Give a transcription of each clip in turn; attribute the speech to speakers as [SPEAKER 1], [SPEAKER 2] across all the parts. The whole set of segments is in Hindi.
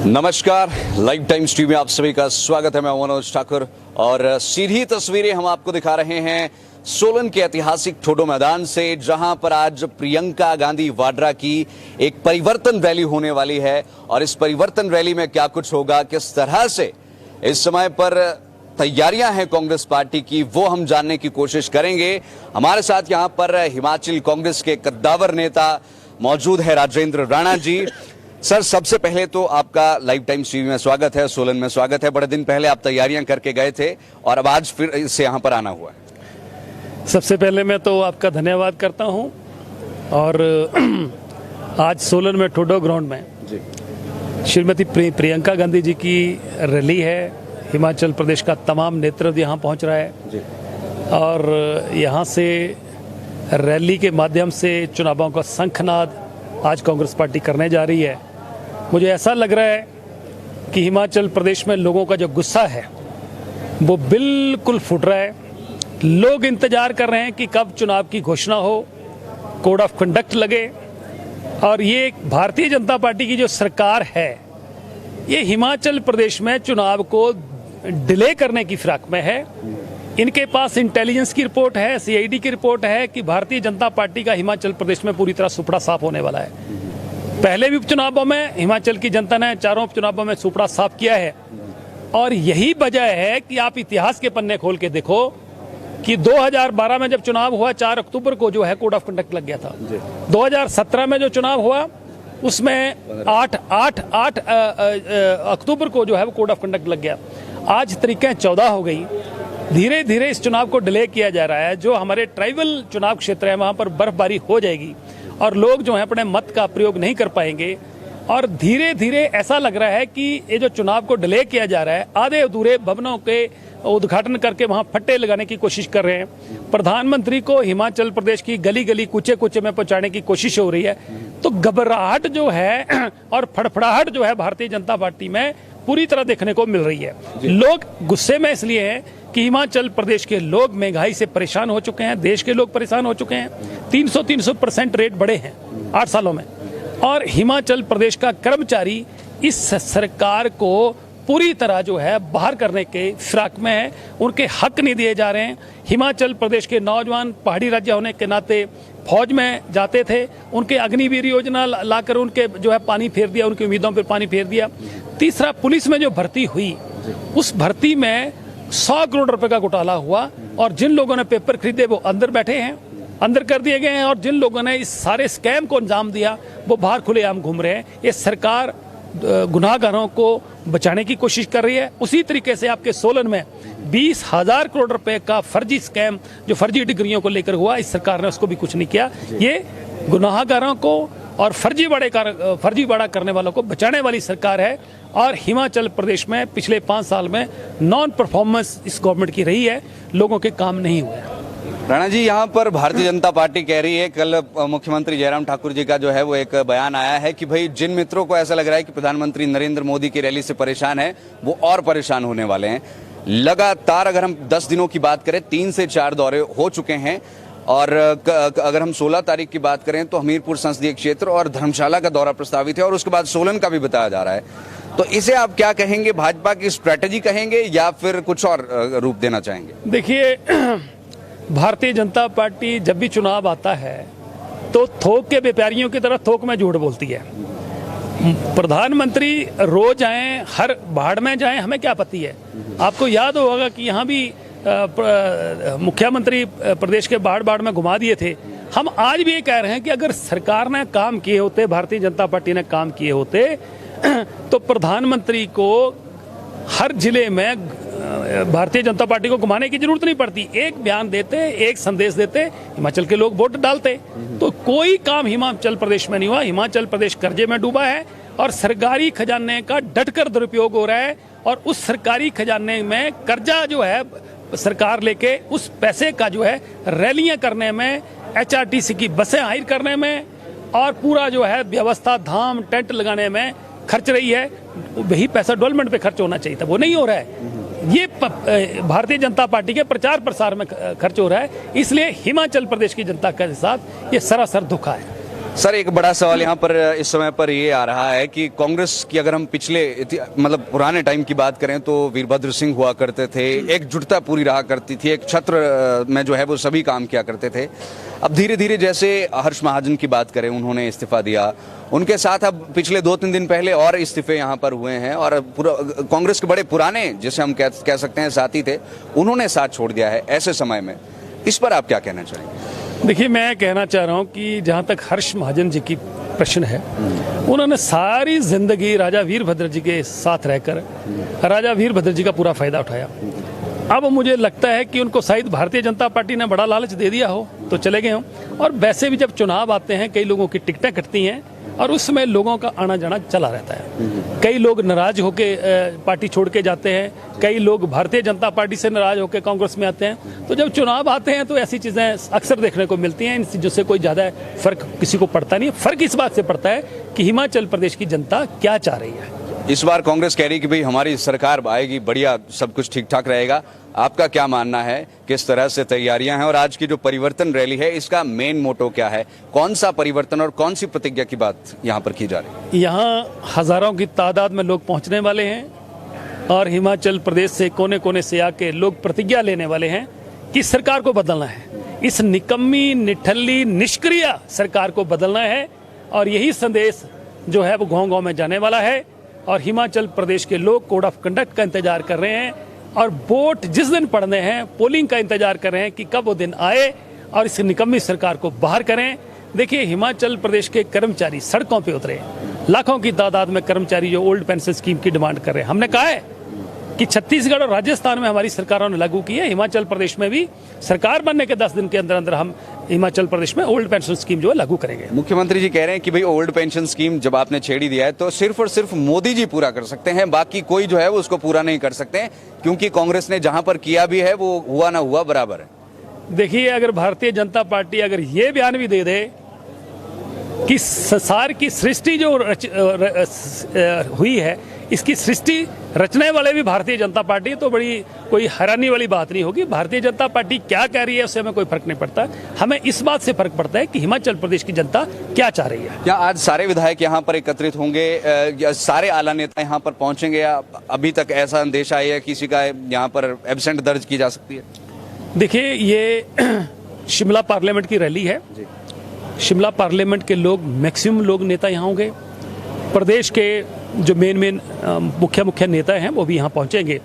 [SPEAKER 1] नमस्कार, लाइव टाइम्स टीवी में आप सभी का स्वागत है। मैं मनोज ठाकुर और सीधी तस्वीरें हम आपको दिखा रहे हैं सोलन के ऐतिहासिक ठोडो मैदान से, जहां पर आज प्रियंका गांधी वाड्रा की एक परिवर्तन रैली होने वाली है। और इस परिवर्तन रैली में क्या कुछ होगा, किस तरह से इस समय पर तैयारियां हैं कांग्रेस पार्टी की, वो हम जानने की कोशिश करेंगे। हमारे साथ यहां पर हिमाचल कांग्रेस के कद्दावर नेता मौजूद है राजेंद्र राणा जी। सर, सबसे पहले तो आपका लाइव टाइम्स टीवी में स्वागत है, सोलन में स्वागत है। बड़े दिन पहले आप तैयारियां करके गए थे और अब आज फिर इससे यहाँ पर आना हुआ है।
[SPEAKER 2] सबसे पहले मैं तो आपका धन्यवाद करता हूँ। और आज सोलन में ठोडो ग्राउंड में श्रीमती प्रियंका गांधी जी की रैली है। हिमाचल प्रदेश का तमाम नेतृत्व यहाँ पहुँच रहा है और यहाँ से रैली के माध्यम से चुनावों का शंखनाद आज कांग्रेस पार्टी करने जा रही है। मुझे ऐसा लग रहा है कि हिमाचल प्रदेश में लोगों का जो गुस्सा है वो बिल्कुल फूट रहा है। लोग इंतजार कर रहे हैं कि कब चुनाव की घोषणा हो, कोड ऑफ कंडक्ट लगे। और ये भारतीय जनता पार्टी की जो सरकार है, ये हिमाचल प्रदेश में चुनाव को डिले करने की फिराक में है। इनके पास इंटेलिजेंस की रिपोर्ट है, सीआईडी की रिपोर्ट है कि भारतीय जनता पार्टी का हिमाचल प्रदेश में पूरी तरह सुपड़ा साफ होने वाला है। पहले भी उपचुनावों में हिमाचल की जनता ने चारों उपचुनावों में सुपड़ा साफ किया है। और यही वजह है कि आप इतिहास के पन्ने खोल के देखो कि 2012 में जब चुनाव हुआ, 4 अक्टूबर को जो है कोड ऑफ कंडक्ट लग गया था। 2017 में जो चुनाव हुआ उसमें 8 अक्टूबर को जो है वो कोड ऑफ कंडक्ट लग गया। आज तारीखें 14 हो गई। धीरे धीरे इस चुनाव को डिले किया जा रहा है। जो हमारे ट्राइबल चुनाव क्षेत्र है वहां पर बर्फबारी हो जाएगी और लोग जो है अपने मत का प्रयोग नहीं कर पाएंगे। और धीरे धीरे ऐसा लग रहा है कि ये जो चुनाव को डिले किया जा रहा है, आधे अधूरे भवनों के उद्घाटन करके वहां फट्टे लगाने की कोशिश कर रहे हैं। प्रधानमंत्री को हिमाचल प्रदेश की गली गली कूचे कूचे में पहुंचाने की कोशिश हो रही है। तो घबराहट जो है और फड़फड़ाहट जो है भारतीय जनता पार्टी में पूरी तरह देखने को मिल रही है। लोग गुस्से में इसलिए हैं कि हिमाचल प्रदेश के लोग महंगाई से परेशान हो चुके हैं, देश के लोग परेशान हो चुके हैं। 300% रेट बढ़े हैं 8 सालों में। और हिमाचल प्रदेश का कर्मचारी इस सरकार को पूरी तरह जो है बाहर करने के फिराक में है। उनके हक नहीं दिए जा रहे हैं। हिमाचल प्रदेश के नौजवान पहाड़ी राज्य होने के नाते फौज में जाते थे, उनके अग्निवीर योजना लाकर उनके जो है पानी फेर दिया, उनकी उम्मीदों पर पानी फेर दिया। तीसरा, पुलिस में जो भर्ती हुई उस भर्ती में 100 करोड़ रुपए का घोटाला हुआ और जिन लोगों ने पेपर खरीदे वो अंदर बैठे हैं, अंदर कर दिए गए हैं। और जिन लोगों ने इस सारे स्कैम को अंजाम दिया वो बाहर खुलेआम घूम रहे हैं। ये सरकार गुनाहगारों को बचाने की कोशिश कर रही है। उसी तरीके से आपके सोलन में 20,000 करोड़ रुपए का फर्जी स्कैम जो फर्जी डिग्रियों को लेकर हुआ, इस सरकार ने उसको भी कुछ नहीं किया। ये गुनाहगारों को और फर्जीवाड़ा करने वालों को बचाने वाली सरकार है। और हिमाचल प्रदेश में पिछले 5 साल में नॉन परफॉर्मेंस इस गवर्नमेंट की रही है, लोगों के काम नहीं हुए।
[SPEAKER 1] राणा जी, यहाँ पर भारतीय जनता पार्टी कह रही है, कल मुख्यमंत्री जयराम ठाकुर जी का जो है वो एक बयान आया है कि भाई जिन मित्रों को ऐसा लग रहा है कि प्रधानमंत्री नरेंद्र मोदी की रैली से परेशान है, वो और परेशान होने वाले हैं। लगातार अगर हम 10 दिनों की बात करें, 3 से 4 दौरे हो चुके हैं। और अगर हम 16 तारीख की बात करें तो हमीरपुर संसदीय क्षेत्र और धर्मशाला का दौरा प्रस्तावित है और उसके बाद सोलन का भी बताया जा रहा है। तो इसे आप क्या कहेंगे, भाजपा की स्ट्रेटेजी कहेंगे या फिर कुछ और रूप देना चाहेंगे?
[SPEAKER 2] देखिए, भारतीय जनता पार्टी जब भी चुनाव आता है तो थोक के व्यापारियों की तरह थोक में झूठ बोलती है। प्रधानमंत्री रोज आए, हर भाड़ में जाए, हमें क्या आपत्ति है। आपको याद होगा कि यहाँ भी मुख्यमंत्री प्रदेश के बाढ़ में घुमा दिए थे। हम आज भी ये कह रहे हैं कि अगर सरकार ने काम किए होते, भारतीय जनता पार्टी ने काम किए होते तो प्रधानमंत्री को हर जिले में भारतीय जनता पार्टी को घुमाने की जरूरत नहीं पड़ती। एक बयान देते, एक संदेश देते, हिमाचल के लोग वोट डालते। तो कोई काम हिमाचल प्रदेश में नहीं हुआ। हिमाचल प्रदेश कर्जे में डूबा है और सरकारी खजाने का डटकर दुरुपयोग हो रहा है। और उस सरकारी खजाने में कर्जा जो है सरकार लेके उस पैसे का जो है रैलियां करने में, HRTC की बसें हायर करने में और पूरा जो है व्यवस्था धाम टेंट लगाने में खर्च रही है। वही पैसा डेवलपमेंट पे खर्च होना चाहिए था, वो नहीं हो रहा है। ये भारतीय जनता पार्टी के प्रचार प्रसार में खर्च हो रहा है। इसलिए हिमाचल प्रदेश की जनता के साथ ये सरासर धोखा है।
[SPEAKER 1] सर, एक बड़ा सवाल यहाँ पर इस समय पर ये आ रहा है कि कांग्रेस की अगर हम पिछले मतलब पुराने टाइम की बात करें तो वीरभद्र सिंह हुआ करते थे, एकजुटता पूरी रहा करती थी, एक छत्र में जो है वो सभी काम किया करते थे। अब धीरे धीरे जैसे हर्ष महाजन की बात करें, उन्होंने इस्तीफा दिया, उनके साथ अब पिछले 2-3 दिन पहले और इस्तीफे यहाँ पर हुए हैं और कांग्रेस के बड़े पुराने जिसे हम कह सकते हैं साथी थे, उन्होंने साथ छोड़ दिया है ऐसे समय में। इस पर आप क्या कहना चाहेंगे?
[SPEAKER 2] देखिए, मैं कहना चाह रहा हूं कि जहां तक हर्ष महाजन जी की प्रश्न है, उन्होंने सारी जिंदगी राजा वीरभद्र जी के साथ रहकर राजा वीरभद्र जी का पूरा फायदा उठाया। अब मुझे लगता है कि उनको शायद भारतीय जनता पार्टी ने बड़ा लालच दे दिया हो तो चले गए हों। और वैसे भी जब चुनाव आते हैं, कई लोगों की टिकटें कटती हैं और उसमें लोगों का आना जाना चला रहता है। कई लोग नाराज होके पार्टी छोड़ के जाते हैं, कई लोग भारतीय जनता पार्टी से नाराज होकर कांग्रेस में आते हैं। तो जब चुनाव आते हैं तो ऐसी चीजें अक्सर देखने को मिलती हैं, इन चीजों से कोई ज्यादा फर्क किसी को पड़ता नहीं है। फर्क इस बात से पड़ता है कि हिमाचल प्रदेश की जनता क्या चाह रही है।
[SPEAKER 1] इस बार कांग्रेस कह रही कि भाई हमारी सरकार आएगी, बढ़िया, सब कुछ ठीक ठाक रहेगा। आपका क्या मानना है, किस तरह से तैयारियां हैं और आज की जो परिवर्तन रैली है इसका मेन मोटो क्या है? कौन सा परिवर्तन और कौन सी प्रतिज्ञा की बात यहाँ पर की जा रही है?
[SPEAKER 2] यहाँ हजारों की तादाद में लोग पहुंचने वाले हैं और हिमाचल प्रदेश से कोने कोने से आके लोग प्रतिज्ञा लेने वाले हैं कि सरकार को बदलना है, इस निकम्मी, निठल्ली, निष्क्रिय सरकार को बदलना है। और यही संदेश जो है वो गाँव गाँव में जाने वाला है और हिमाचल प्रदेश के लोग कोड ऑफ कंडक्ट का इंतजार कर रहे हैं और वोट जिस दिन पड़ने हैं, पोलिंग का इंतजार कर रहे हैं कि कब वो दिन आए और इस निकम्मी सरकार को बाहर करें। देखिए, हिमाचल प्रदेश के कर्मचारी सड़कों पे उतरे, लाखों की तादाद में कर्मचारी जो ओल्ड पेंशन स्कीम की डिमांड कर रहे हैं। हमने कहा है कि छत्तीसगढ़ और राजस्थान में हमारी सरकारों ने लागू की है, हिमाचल प्रदेश में भी सरकार बनने के 10 दिन के अंदर अंदर हम हिमाचल प्रदेश में ओल्ड पेंशन स्कीम जो है लागू करेंगे।
[SPEAKER 1] मुख्यमंत्री जी कह रहे हैं कि भाई ओल्ड पेंशन स्कीम जब आपने छेड़ी दिया है तो सिर्फ और सिर्फ मोदी जी पूरा कर सकते हैं, बाकी कोई जो है वो उसको पूरा नहीं कर सकते, क्योंकि कांग्रेस ने जहां पर किया भी है वो हुआ ना हुआ बराबर है।
[SPEAKER 2] देखिए, अगर भारतीय जनता पार्टी अगर ये बयान भी दे दे कि संसार की सृष्टि जो हुई है, इसकी सृष्टि रचने वाले भी भारतीय जनता पार्टी, तो बड़ी कोई हैरानी वाली बात नहीं होगी। भारतीय जनता पार्टी क्या कह रही है उससे हमें कोई फर्क नहीं पड़ता। हमें इस बात से फर्क पड़ता है कि हिमाचल प्रदेश की जनता क्या चाह रही है।
[SPEAKER 1] क्या आज सारे विधायक यहाँ पर एकत्रित होंगे या सारे आला नेता यहाँ पर पहुंचेंगे, या अभी तक ऐसा अंदेशा है किसी का यहाँ पर एब्सेंट दर्ज की जा सकती है?
[SPEAKER 2] देखिए, ये शिमला पार्लियामेंट की रैली है। शिमला पार्लियामेंट के लोग, मैक्सिमम लोग नेता यहाँ होंगे। प्रदेश के जो मेन मुख्य नेता हैं वो भी यहाँ पहुंचेंगे,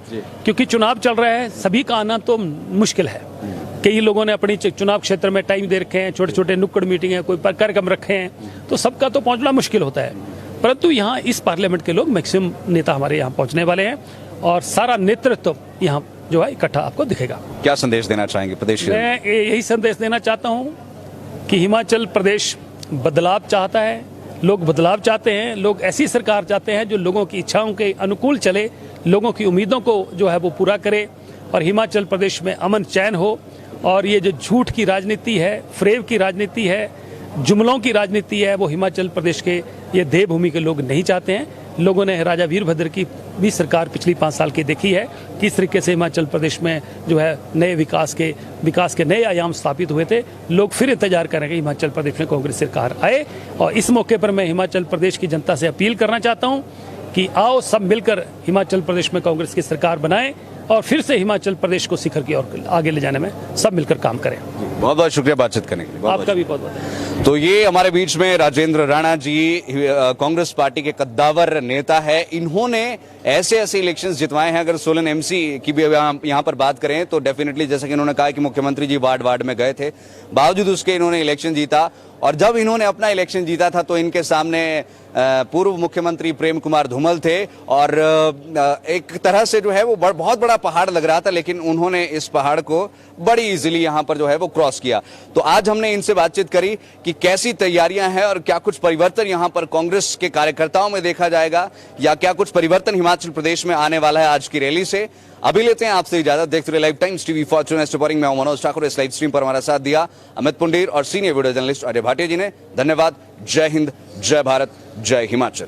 [SPEAKER 2] क्योंकि चुनाव चल रहा है, सभी का आना तो मुश्किल है। कई लोगों ने अपनी चुनाव क्षेत्र में टाइम दे रखे हैं, छोटे छोटे नुक्कड़ मीटिंग है, कोई कार्यक्रम रखे हैं, तो सबका तो पहुंचना मुश्किल होता है। परंतु यहाँ इस पार्लियामेंट के लोग, मैक्सिमम नेता हमारे यहाँ पहुंचने वाले हैं और सारा नेतृत्व यहाँ जो है इकट्ठा आपको दिखेगा।
[SPEAKER 1] क्या संदेश देना चाहेंगे प्रदेश? मैं
[SPEAKER 2] यही संदेश देना चाहता हूँ कि हिमाचल प्रदेश बदलाव चाहता है, लोग बदलाव चाहते हैं, लोग ऐसी सरकार चाहते हैं जो लोगों की इच्छाओं के अनुकूल चले, लोगों की उम्मीदों को जो है वो पूरा करे और हिमाचल प्रदेश में अमन चैन हो। और ये जो झूठ की राजनीति है, फ्रेब की राजनीति है, जुमलों की राजनीति है, वो हिमाचल प्रदेश के ये देवभूमि के लोग नहीं चाहते हैं। लोगों ने राजा वीरभद्र की भी सरकार पिछली 5 साल की देखी है, किस तरीके से हिमाचल प्रदेश में जो है नए विकास के नए आयाम स्थापित हुए थे। लोग फिर इंतजार करेंगे हिमाचल प्रदेश में कांग्रेस सरकार आए। और इस मौके पर मैं हिमाचल प्रदेश की जनता से अपील करना चाहता हूं कि आओ सब मिलकर हिमाचल प्रदेश में कांग्रेस की सरकार बनाएं और फिर से हिमाचल प्रदेश को शिखर की ओर आगे ले जाने में सब मिलकर काम करें।
[SPEAKER 1] बहुत बहुत शुक्रिया बातचीत करने के लिए।
[SPEAKER 2] आपका भी बहुत बहुत।
[SPEAKER 1] तो ये हमारे बीच में राजेंद्र राणा जी, कांग्रेस पार्टी के कद्दावर नेता है। इन्होंने ऐसे इलेक्शंस जितवाए हैं। अगर सोलन एमसी की भी यहाँ पर बात करें तो डेफिनेटली, जैसा कि इन्होंने कहा कि मुख्यमंत्री जी वार्ड में गए थे, बावजूद उसके इन्होंने इलेक्शन जीता। और जब इन्होंने अपना इलेक्शन जीता था तो इनके सामने पूर्व मुख्यमंत्री प्रेम कुमार धूमल थे और एक तरह से जो है वो बहुत बड़ा पहाड़ लग रहा था, लेकिन उन्होंने इस पहाड़ को बड़ी इजीली यहाँ पर जो है वो क्रॉस किया। तो आज हमने इनसे बातचीत करी कि कैसी तैयारियां हैं और क्या कुछ परिवर्तन यहाँ पर कांग्रेस के कार्यकर्ताओं में देखा जाएगा या क्या कुछ परिवर्तन हिमाचल प्रदेश में आने वाला है आज की रैली से। अभी लेते हैं आपसे इजाजत। देखते रहिए live times TV Fortune reporting में मनोज ठाकुर। इस लाइव स्ट्रीम पर हमारा साथ दिया अमित पुंडीर और senior video journalist Ajay Bhatia ji ने। धन्यवाद। जय हिंद, जय भारत, जय हिमाचल।